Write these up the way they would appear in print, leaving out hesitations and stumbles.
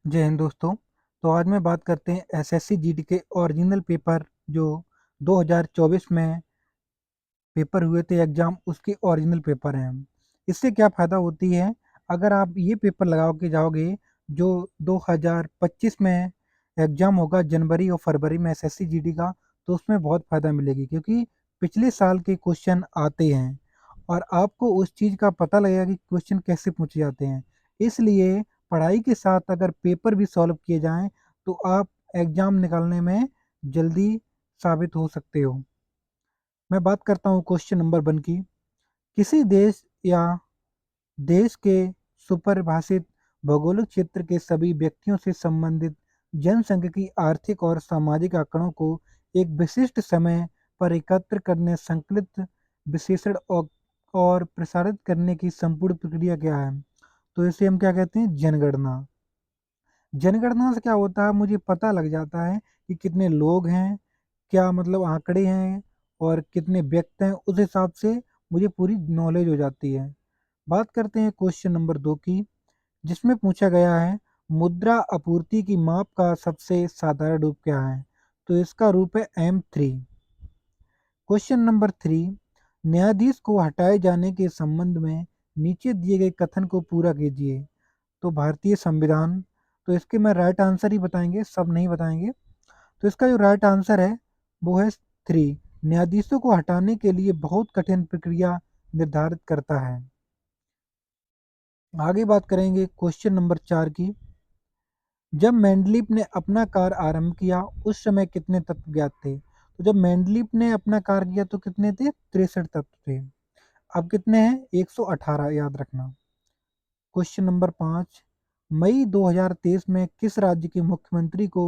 जय हिंद दोस्तों। तो आज मैं बात करते हैं एसएससी जीडी के ओरिजिनल पेपर जो 2024 में पेपर हुए थे एग्जाम, उसके ओरिजिनल पेपर हैं। इससे क्या फ़ायदा होती है, अगर आप ये पेपर लगा के जाओगे जो 2025 में एग्जाम होगा जनवरी और फरवरी में एसएससी जीडी का, तो उसमें बहुत फ़ायदा मिलेगी क्योंकि पिछले साल के क्वेश्चन आते हैं और आपको उस चीज़ का पता लगेगा कि क्वेश्चन कैसे पूछे जाते हैं। इसलिए पढ़ाई के साथ अगर पेपर भी सॉल्व किए जाएं तो आप एग्ज़ाम निकालने में जल्दी साबित हो सकते हो। मैं बात करता हूँ क्वेश्चन नंबर 1 की। किसी देश या देश के सुपरिभाषित भौगोलिक क्षेत्र के सभी व्यक्तियों से संबंधित जनसांख्यिकी आर्थिक और सामाजिक आंकड़ों को एक विशिष्ट समय पर एकत्र करने, संकलित, विश्लेषण और प्रसारित करने की संपूर्ण प्रक्रिया क्या है? तो इसे हम क्या कहते हैं? जनगणना। जनगणना से क्या होता है, मुझे पता लग जाता है कि कितने लोग हैं, क्या मतलब आंकड़े हैं और कितने व्यक्ति हैं, उस हिसाब से मुझे पूरी नॉलेज हो जाती है। बात करते हैं क्वेश्चन नंबर 2 की, जिसमें पूछा गया है मुद्रा आपूर्ति की माप का सबसे साधारण रूप क्या है? तो इसका रूप है M3। क्वेश्चन नंबर 3, न्यायाधीश को हटाए जाने के संबंध में नीचे दिए गए कथन को पूरा कीजिए। तो भारतीय संविधान। तो इसके मैं राइट आंसर ही बताएंगे, सब नहीं बताएंगे। तो इसका जो राइट आंसर है वो है 3, न्यायाधीशों को हटाने के लिए बहुत कठिन प्रक्रिया निर्धारित करता है। आगे बात करेंगे क्वेश्चन नंबर 4 की। जब मेंडलीव ने अपना कार्य आरंभ किया उस समय कितने तत्व ज्ञात थे? तो जब मेंडलीव ने अपना कार्य किया तो कितने थे? 63 तत्व थे। अब कितने हैं? 118, याद रखना। क्वेश्चन नंबर 5, मई 2023 में किस राज्य के मुख्यमंत्री को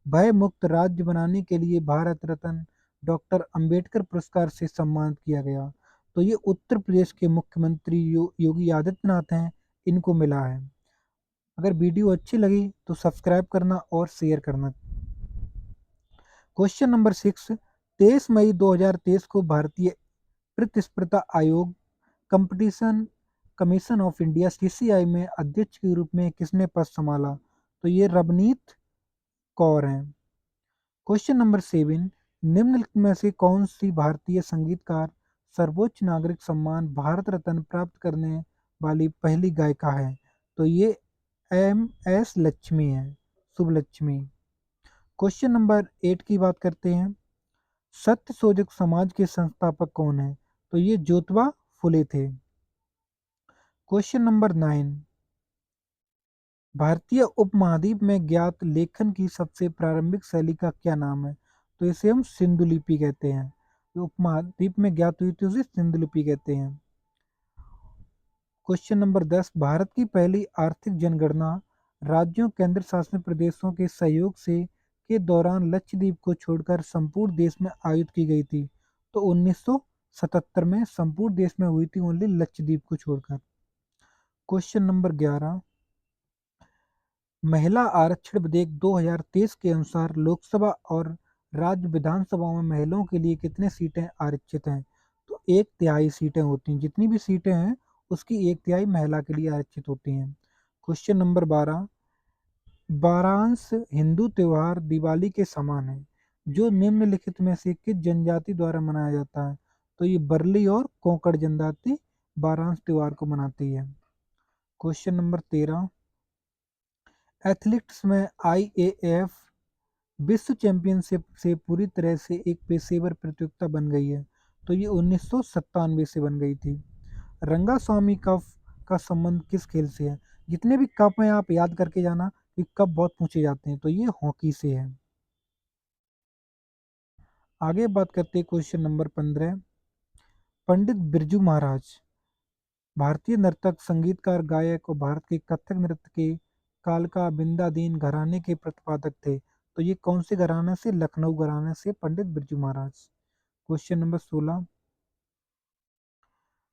भय मुक्त राज्य बनाने के लिए भारत रत्न डॉक्टर अंबेडकर पुरस्कार से सम्मानित किया गया? तो ये उत्तर प्रदेश के मुख्यमंत्री योगी आदित्यनाथ हैं, इनको मिला है। अगर वीडियो अच्छी लगी तो सब्सक्राइब करना और शेयर करना। क्वेश्चन नंबर 6, 23 मई 2023 को भारतीय प्रतिस्पर्धा आयोग competition commission of India CCI में अध्यक्ष के रूप में किसने पद संभाला? तो ये रवनीत कौर हैं। क्वेश्चन नंबर 7, निम्नलिखित में से कौन सी भारतीय संगीतकार सर्वोच्च नागरिक सम्मान भारत रत्न प्राप्त करने वाली पहली गायिका है? तो ये MS लक्ष्मी है, शुभ लक्ष्मी। क्वेश्चन नंबर 8 की बात करते हैं। सत्य शोधक समाज के संस्थापक कौन है? तो ये ज्योतिबा फुले थे। क्वेश्चन नंबर 9, भारतीय उपमहाद्वीप में ज्ञात लेखन की सबसे प्रारंभिक शैली का क्या नाम है? तो इसे हम सिंधु लिपि कहते हैं। जो उपमहाद्वीप में ज्ञात हुई थी उसे सिंधु लिपि कहते हैं। क्वेश्चन नंबर 10, भारत की पहली आर्थिक जनगणना राज्यों केंद्र शासित प्रदेशों के सहयोग से के दौरान लक्षद्वीप को छोड़कर संपूर्ण देश में आयोजित की गई थी। तो 1977 में संपूर्ण देश में हुई थी, ओनली लक्षद्वीप को छोड़कर। क्वेश्चन नंबर 11, महिला आरक्षण विधेयक 2023 के अनुसार लोकसभा और राज्य विधानसभाओं में महिलाओं के लिए कितने सीटें आरक्षित हैं? तो 1/3 सीटें होती हैं, जितनी भी सीटें हैं उसकी 1/3 महिला के लिए आरक्षित होती हैं। क्वेश्चन नंबर 12, वारांश हिंदू त्योहार दिवाली के समान है जो निम्नलिखित में से किस जनजाति द्वारा मनाया जाता है? तो ये बरली और कोंकण जनजाति वारांश त्योहार को मनाती है। क्वेश्चन नंबर 13, एथलेटिक्स में IAAF विश्व चैंपियनशिप से पूरी तरह से एक पेशेवर प्रतियोगिता बन गई है। तो ये 1997 से बन गई थी। रंगास्वामी कप का संबंध किस खेल से है? जितने भी कप हैं आप याद करके जाना कि कप बहुत पूछे जाते हैं, तो ये हॉकी से है। आगे बात करते हैं क्वेश्चन नंबर 15, पंडित बिरजू महाराज भारतीय नर्तक, संगीतकार, गायक और भारत के कथक नृत्य के कालका बिंदादीन घराने के प्रतिपादक थे। तो ये कौन से घराने से? लखनऊ घराने से पंडित बिरजू महाराज। क्वेश्चन नंबर 16,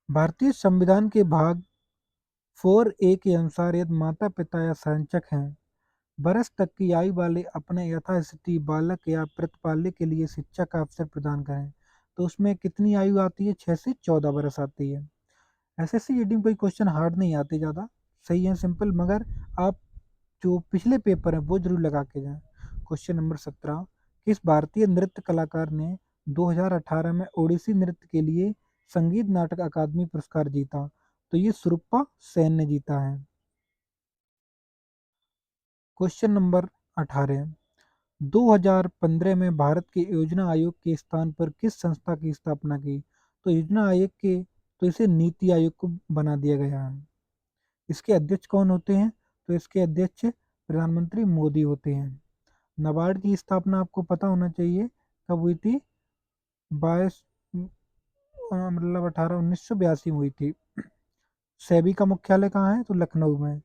भारतीय संविधान के भाग 4A के अनुसार यदि माता पिता या संरक्षक हैं बरस तक की आयु वाले अपने यथास्थिति बालक या प्रतिपाल्य के लिए शिक्षा का अवसर प्रदान करें, तो उसमें कितनी आयु आती है? 6 से 14 बरस आती है। एसएससी जीडी में कोई क्वेश्चन हार्ड नहीं आते ज़्यादा, सही है, सिंपल, मगर आप जो पिछले पेपर हैं वो जरूर लगा के जाएं। क्वेश्चन नंबर 17, किस भारतीय नृत्य कलाकार ने 2018 में ओडिसी नृत्य के लिए संगीत नाटक अकादमी पुरस्कार जीता? तो ये सुरुप्पा सेन ने जीता है। क्वेश्चन नंबर 18, 2015 में भारत के योजना आयोग के स्थान पर किस संस्था की स्थापना की? तो योजना आयोग के तो इसे नीति आयोग को बना दिया गया है। इसके अध्यक्ष कौन होते हैं? तो इसके अध्यक्ष प्रधानमंत्री मोदी होते हैं। नाबार्ड की स्थापना आपको पता होना चाहिए कब हुई थी? 22 मतलब 18 1982 में हुई थी। सेबी का मुख्यालय कहाँ है? तो लखनऊ में।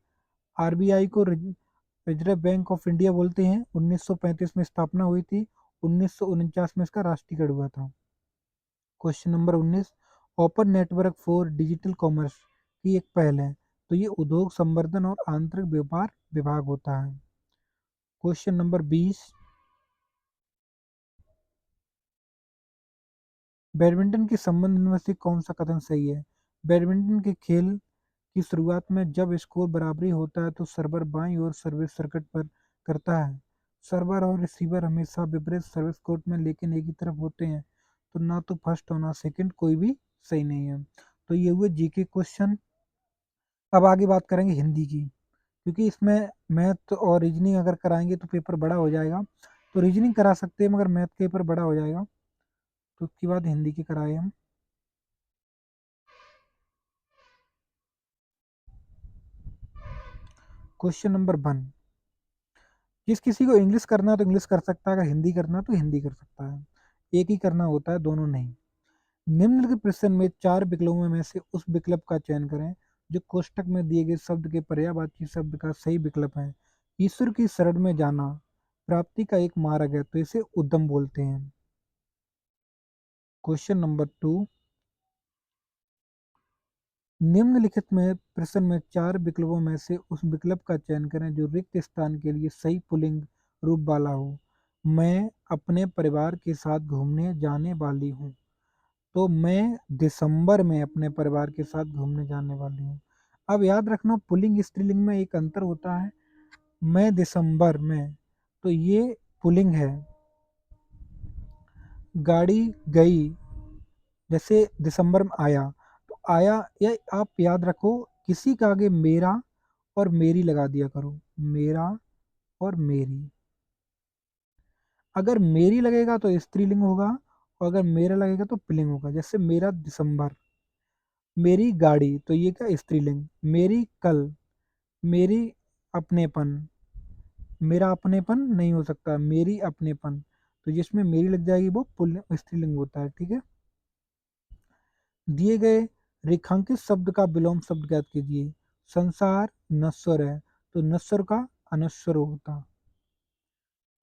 आरबीआई को रिजर्व बैंक ऑफ इंडिया बोलते हैं। 1935 में स्थापना हुई थी। 1949 में इसका राष्ट्रीयकरण हुआ था। Question number 19, open network for digital commerce की एक पहल है। तो ये उद्योग संवर्धन और आंतरिक व्यापार विभाग होता है। क्वेश्चन नंबर 20, बैडमिंटन के संबंध में से कौन सा कथन सही है? बैडमिंटन के खेल की शुरुआत में जब स्कोर बराबरी होता है तो सर्वर बाईं ओर सर्विस सर्किट पर करता है। सर्वर और रिसीवर हमेशा विपरीत सर्विस कोर्ट में लेकिन एक ही तरफ होते हैं, तो ना तो फर्स्ट और ना सेकंड, कोई भी सही नहीं है। तो ये हुए जीके क्वेश्चन। अब आगे बात करेंगे हिंदी की, क्योंकि इसमें मैथ और रीजनिंग अगर कराएंगे तो पेपर बड़ा हो जाएगा। तो रीजनिंग करा सकते हैं मगर मैथ के पेपर बड़ा हो जाएगा, तो उसके बाद हिंदी की कराए हम। क्वेश्चन नंबर 1, जिस किसी को इंग्लिश करना है तो इंग्लिश कर सकता है, अगर हिंदी करना है तो हिंदी कर सकता है। एक ही करना होता है, दोनों नहीं। निम्नलिखित प्रश्न में 4 विकल्पों में से उस विकल्प का चयन करें जो कोष्ठक में दिए गए शब्द के पर्यायवाची शब्द का सही विकल्प है। ईश्वर की शरण में जाना प्राप्ति का एक मार्ग है, तो इसे उद्यम बोलते हैं। क्वेश्चन नंबर 2, निम्नलिखित में प्रश्न में 4 विकल्पों में से उस विकल्प का चयन करें जो रिक्त स्थान के लिए सही पुल्लिंग रूप वाला हो। मैं अपने परिवार के साथ घूमने जाने वाली हूँ। तो मैं दिसंबर में अपने परिवार के साथ घूमने जाने वाली हूँ। अब याद रखना पुल्लिंग स्त्रीलिंग में एक अंतर होता है। मैं दिसंबर में, तो ये पुल्लिंग है। गाड़ी गई, जैसे दिसंबर में आया, तो आया, या आप याद रखो किसी के आगे मेरा और मेरी लगा दिया करो। मेरा और मेरी। अगर मेरी लगेगा तो स्त्रीलिंग होगा, और अगर मेरा लगेगा तो पुल्लिंग होगा। जैसे मेरा दिसंबर, मेरी गाड़ी, तो ये क्या स्त्रीलिंग। मेरी कल, मेरी अपनेपन, मेरा अपनेपन नहीं हो सकता, मेरी अपनेपन। तो जिसमें मेरी लग जाएगी वो पुल्लिंग स्त्रीलिंग होता है। ठीक है। दिए गए रेखांकित शब्द का विलोम शब्द ज्ञात कीजिए। संसार नश्वर है, तो नश्वर का अनश्वर होता।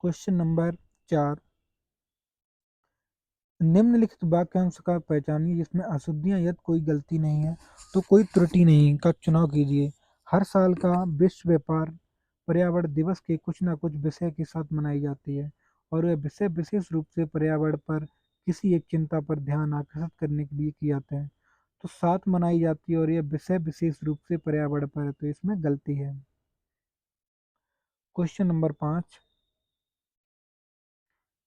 क्वेश्चन नंबर 4, निम्नलिखित वाक्यांश का पहचानिए जिसमें अशुद्धियां यदि कोई गलती नहीं है तो कोई त्रुटि नहीं का चुनाव कीजिए। हर साल का विश्व व्यापार पर्यावरण दिवस के कुछ न कुछ विषय के साथ मनाई जाती है, और वह विषय विशेष रूप से पर्यावरण पर किसी एक चिंता पर ध्यान आकर्षित करने के लिए किए जाते हैं। तो साथ मनाई जाती है और यह विषय विशेष रूप से पर्यावरण पर है, तो इसमें गलती है। क्वेश्चन नंबर 5,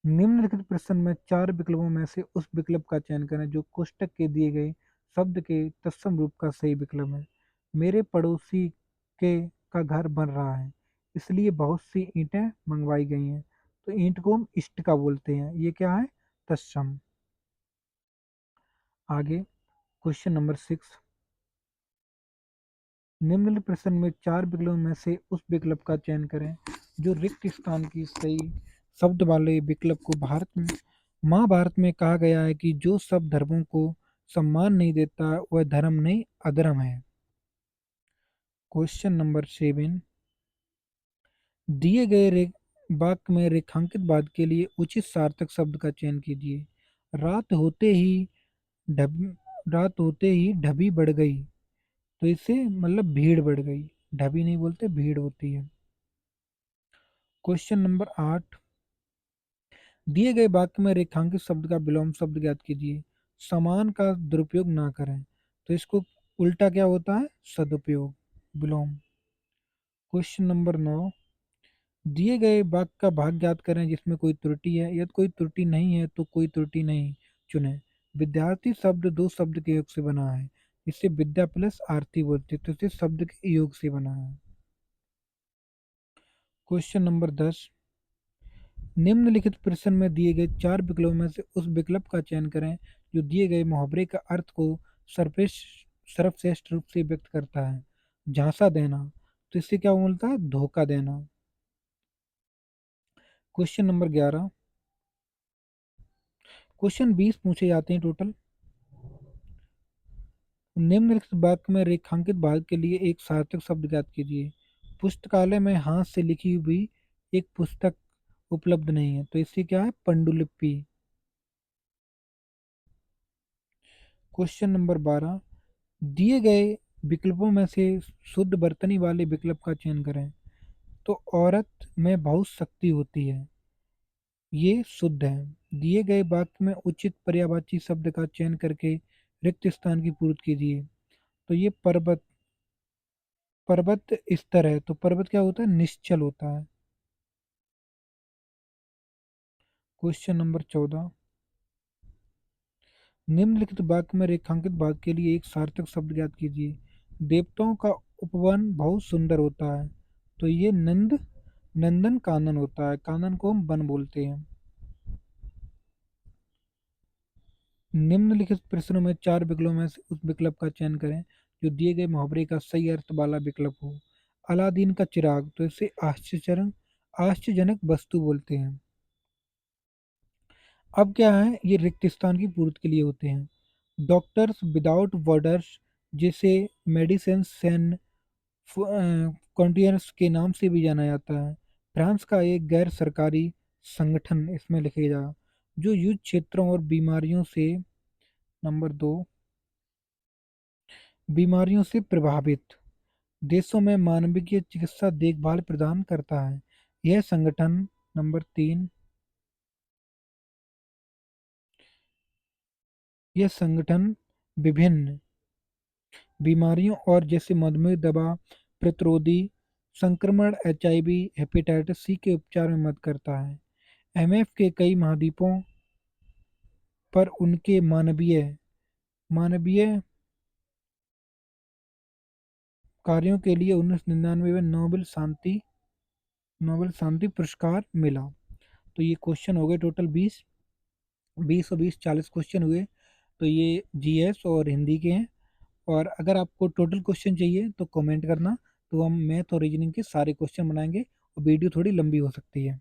निम्नलिखित प्रश्न में 4 विकल्पों में से उस विकल्प का चयन करें जो कोष्ठक के दिए गए शब्द के तत्सम रूप का सही विकल्प है। मेरे पड़ोसी के का घर बन रहा है, इसलिए बहुत सी ईंटें मंगवाई गई हैं। तो ईंट को हम इष्ट का बोलते हैं, ये क्या है? तत्सम। आगे क्वेश्चन नंबर 6, निम्नलिखित प्रश्न में 4 विकल्पों में से उस विकल्प का चयन करें जो रिक्त स्थान की सही शब्द वाले विकल्प को भारत में महाभारत में कहा गया है कि जो सब धर्मों को सम्मान नहीं देता वह धर्म नहीं अधर्म है। क्वेश्चन नंबर 7, दिए गए वाक्य में रेखांकित बाद के लिए उचित सार्थक शब्द का चयन कीजिए। रात होते ही ढब रात होते ही ढबी बढ़ गई, तो इससे मतलब भीड़ बढ़ गई। ढबी नहीं बोलते, भीड़ होती है। क्वेश्चन नंबर 8, दिए गए वाक्य में रेखांकित शब्द का विलोम शब्द ज्ञात कीजिए। समान का दुरुपयोग ना करें, तो इसको उल्टा क्या होता है? सदुपयोग, विलोम। क्वेश्चन नंबर 9, दिए गए वाक्य का भाग ज्ञात करें जिसमें कोई त्रुटि है। यदि कोई त्रुटि नहीं है तो कोई त्रुटि नहीं चुने। विद्यार्थी शब्द दो शब्द के योग से बना है। इसे विद्या प्लस आरती बोलते हैं, तो इसे शब्द के योग से बना है। क्वेश्चन नंबर 10, निम्नलिखित प्रश्न में दिए गए चार विकल्पों में से उस विकल्प का चयन करें जो दिए गए मुहावरे का अर्थ को सर्वश्रेष्ठ रूप से व्यक्त करता है। झांसा देना, तो इससे क्या बोलता है? धोखा देना। क्वेश्चन नंबर 11, क्वेश्चन 20 पूछे जाते हैं टोटल। निम्नलिखित वाक्य में रेखांकित भाग के लिए एक सार्थक शब्द ज्ञात कीजिए। पुस्तकालय में हाथ से लिखी हुई एक पुस्तक उपलब्ध नहीं है, तो इससे क्या है? पंडुलिपि। क्वेश्चन नंबर 12, दिए गए विकल्पों में से शुद्ध वर्तनी वाले विकल्प का चयन करें। तो औरत में बहुत शक्ति होती है, ये शुद्ध है। दिए गए वाक्य में उचित पर्यायवाची शब्द का चयन करके रिक्त स्थान की पूर्ति कीजिए। तो ये पर्वत, पर्वत स्तर है, तो पर्वत क्या होता है? निश्चल होता है। क्वेश्चन नंबर 14, निम्नलिखित वाक्य में रेखांकित भाग के लिए एक सार्थक शब्द ज्ञात कीजिए। देवताओं का उपवन बहुत सुंदर होता है, तो ये नंदन कानन होता है। कानन को हम वन बोलते हैं। निम्नलिखित प्रश्नों में चार विकल्पों में से उस विकल्प का चयन करें जो दिए गए मुहावरे का सही अर्थ वाला विकल्प हो। अलादीन का चिराग, तो इसे आश्चर्यजनक वस्तु बोलते हैं। अब क्या है? ये रिक्त स्थान की पूर्ति के लिए होते हैं। डॉक्टर्स विदाउट बॉर्डर्स, जिसे मेडिसिन सैन फ्रंटियर्स के नाम से भी जाना जाता है, फ्रांस का एक गैर सरकारी संगठन, इसमें लिखेगा, जो युद्ध क्षेत्रों और बीमारियों से, नंबर 2, बीमारियों से प्रभावित देशों में मानवीय चिकित्सा देखभाल प्रदान करता है। यह संगठन, नंबर 3, यह संगठन विभिन्न बीमारियों और जैसे मधुमेह दवा प्रतिरोधी संक्रमण, एचआईवी, हेपेटाइटिस सी के उपचार में मदद करता है। एमएफ के कई महाद्वीपों पर उनके मानवीय कार्यों के लिए 1999 में नोबेल शांति पुरस्कार मिला। तो ये क्वेश्चन हो गए टोटल 20, 20 और 20 40 क्वेश्चन हुए। तो ये जीएस और हिंदी के हैं। और अगर आपको टोटल क्वेश्चन चाहिए तो कमेंट करना, तो हम मैथ और रीजनिंग के सारे क्वेश्चन बनाएंगे और वीडियो थोड़ी लंबी हो सकती है।